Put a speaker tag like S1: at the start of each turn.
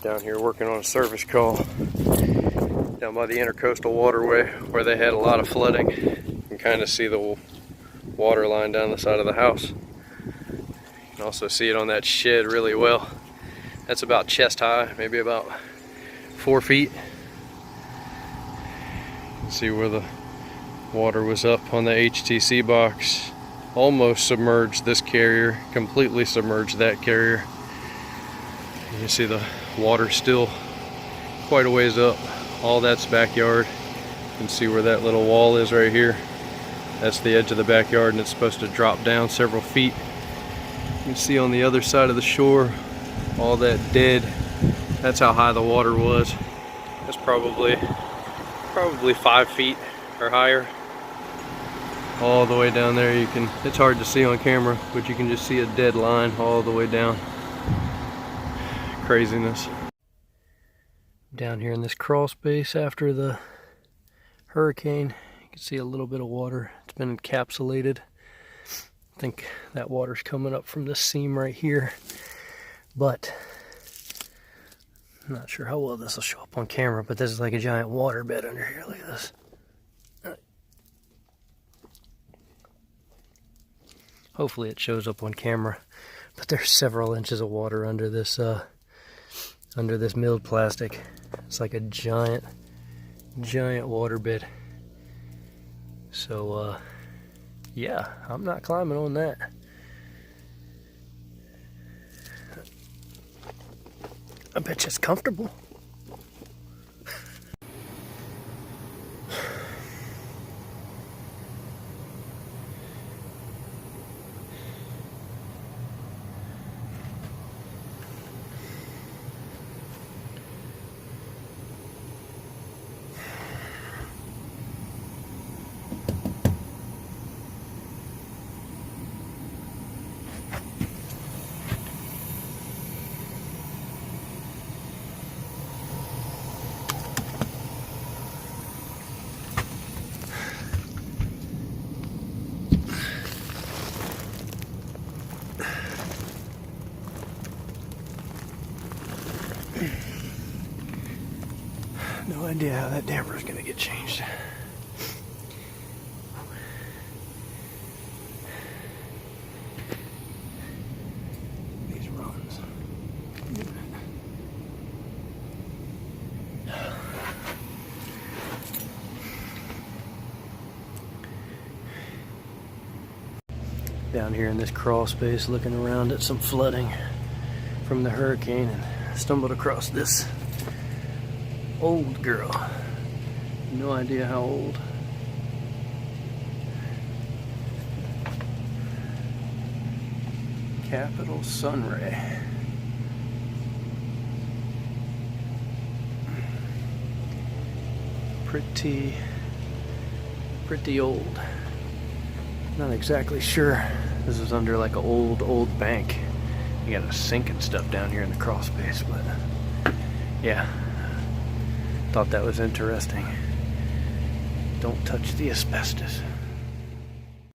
S1: Down here working on a service call down by the intercoastal waterway where they had a lot of flooding. You can kind of see the water line down the side of the house. You can also see it on that shed really well. That's about chest high, maybe about 4 feet. You can see where the water was up on the HTC box. Almost submerged this carrier, completely submerged that carrier. You see the water still quite a ways up. All that's backyard. You can see where that little wall is right here. That's the edge of the backyard, and it's supposed to drop down several feet. You can see on the other side of the shore, all that dead. That's how high the water was. That's probably 5 feet or higher. All the way down there. It's hard to see on camera, but you can just see a dead line all the way down. Craziness. Down here in this crawl space after the hurricane, you can see a little bit of water. It's been encapsulated. I think that water's coming up from this seam right here, but I'm not sure how well this will show up on camera, but this is like a giant water bed under here. Look at this. Hopefully it shows up on camera, but there's several inches of water under this milled plastic. It's like a giant water bed. So yeah, I'm not climbing on that. I bet you it's comfortable. No idea how that damper is going to get changed. These runs. Down here in this crawl space, looking around at some flooding from the hurricane, and stumbled across this old girl. No idea how old. Capital Sunray. Pretty old. Not exactly sure. This is under like an old bank. You got a sink and stuff down here in the crawl space, but yeah. Thought that was interesting. Don't touch the asbestos.